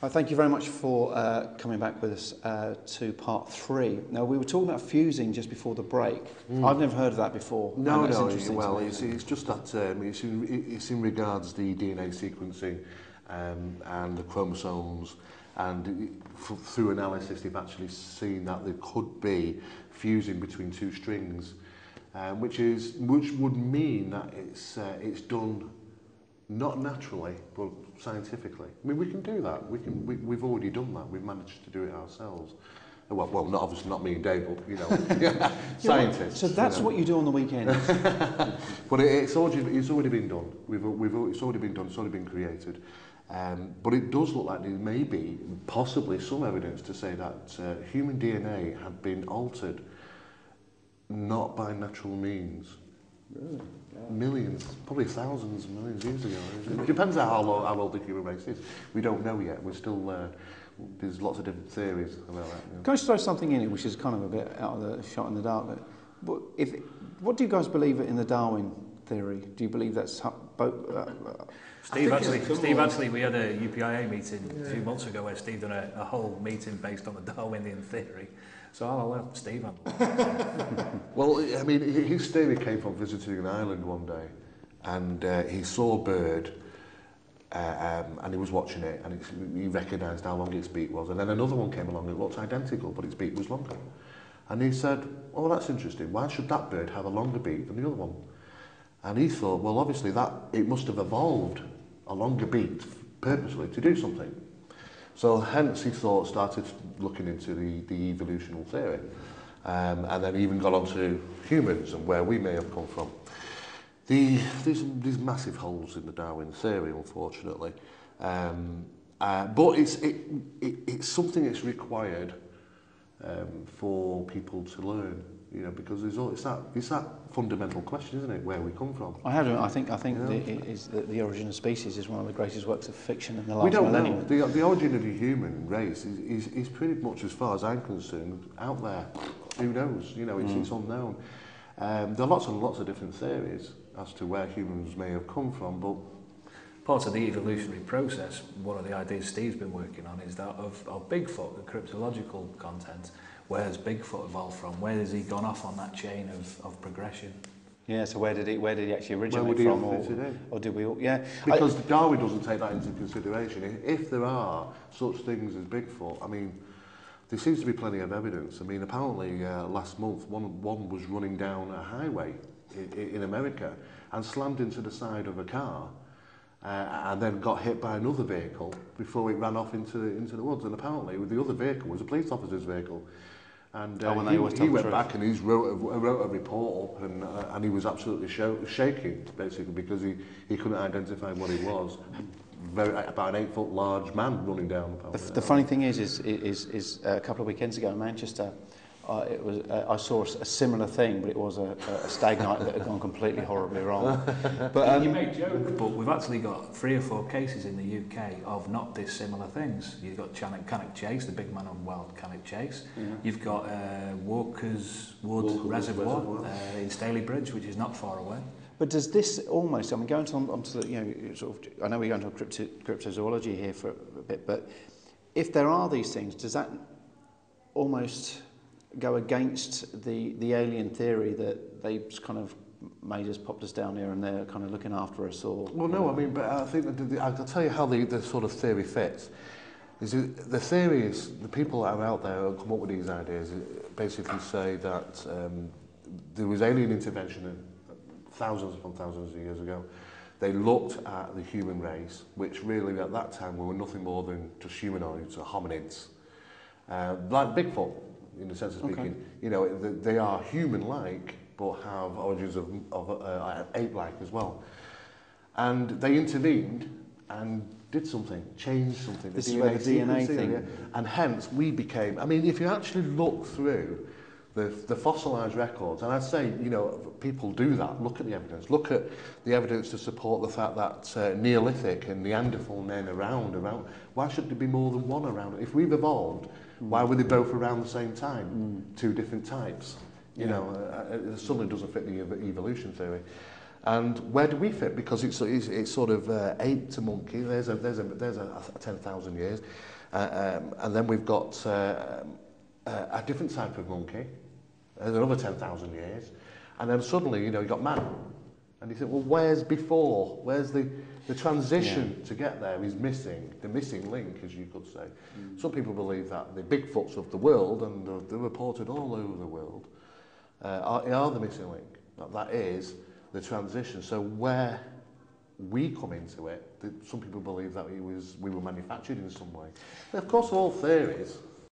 Thank you very much for coming back with us to part 3. Now, we were talking about fusing just before the break. I've never heard of that before. No, well, it's just that it's in regards the DNA sequencing and the chromosomes, and through analysis they've actually seen that there could be fusing between two strings, which would mean that it's done not naturally but scientifically. I mean, we can do that. We've already done that. We've managed to do it ourselves. Well, not obviously not me and Dave, but scientists. So that's what you do on the weekends. But it's already been done. It's already been done. It's already been created. But it does look like there may be possibly some evidence to say that human DNA had been altered not by natural means. Really? Yeah. Millions, probably thousands of millions of years ago. It depends on how old the human race is. We don't know yet. We're still there's lots of different theories about that. You know. Can I just throw something in it, which is kind of a bit out of the shot in the dark? But what do you guys believe in the Darwin theory? Do you believe that's Steve actually, we had a UPIA meeting a few months ago where Steve done a whole meeting based on the Darwinian theory. So I'll let Steve handle. Well, I mean, his theory came from visiting an island one day, and he saw a bird, and he was watching it, and he recognised how long its beak was, and then another one came along that looked identical, but its beak was longer. And he said, "Oh, that's interesting. Why should that bird have a longer beak than the other one?" And he thought, well, obviously that it must have evolved a longer beak purposely to do something. So hence he started looking into the evolutionary theory, and then even got onto humans and where we may have come from. There's massive holes in the Darwin theory, unfortunately, but it's something that's required for people to learn. You know, because it's that fundamental question, isn't it? Where we come from. I think the origin of species is one of the greatest works of fiction in the last we don't millennium. know. The origin of the human race is pretty much, as far as I'm concerned, out there. Who knows? You know, it's unknown. There are lots and lots of different theories as to where humans may have come from, but part of the evolutionary process, one of the ideas Steve's been working on is that of Bigfoot, the cryptological content. Where has Bigfoot evolved from? Where has he gone off on that chain of progression? Yeah, so where did he actually originate from? Or did we all? Yeah, because Darwin doesn't take that into consideration. If there are such things as Bigfoot, I mean, there seems to be plenty of evidence. I mean, apparently last month one was running down a highway in America and slammed into the side of a car. And then got hit by another vehicle before it ran off into the woods. And apparently, the other vehicle was a police officer's vehicle. And he went back and he wrote a report up, and he was absolutely shaking, basically, because he couldn't identify what it was. About an 8-foot large man running down. The funny thing is a couple of weekends ago in Manchester, I saw a similar thing, but it was a stag night that had gone completely horribly wrong. But you may joke, but we've actually got 3 or 4 cases in the UK of not dissimilar things. You've got Cannock Chase, the big man on Wild Cannock Chase. Yeah. You've got Walker's Wood Reservoir in Stalybridge, which is not far away. But does this almost, I mean, going onto the, you know, sort of, I know we're going to cryptozoology here for a bit, but if there are these things, does that almost go against the alien theory that they kind of made us, popped us down here and they're kind of looking after us? Or well, no, I mean, but I think I'll tell you how the sort of theory fits. The theory is the people that are out there who come up with these ideas basically say that there was alien intervention thousands upon thousands of years ago. They looked at the human race, which really at that time were nothing more than just humanoids or hominids, like Bigfoot. In the sense of speaking, okay. You know, they are human-like, but have origins of ape-like as well. And they intervened and did something, changed something. This is where the DNA thing. Yeah. And hence, we became... I mean, if you actually look through the fossilised records, and I'd say, you know, people do that, look at the evidence. Look at the evidence to support the fact that Neolithic and Neanderthal men around. Why should there be more than one around? If we've evolved... Why were they both around the same time? 2 different types. You know, it suddenly doesn't fit the evolution theory. And where do we fit? Because it's sort of ape to monkey. There's a 10,000 years, and then we've got a different type of monkey. There's another 10,000 years, and then suddenly you've got man, and you think, well, where's before? Where's the transition to get there is missing. The missing link, as you could say. Some people believe that the Bigfoots of the world, and they're reported all over the world, are the missing link. That is the transition. So where we come into it, some people believe that we were manufactured in some way. And of course, all theories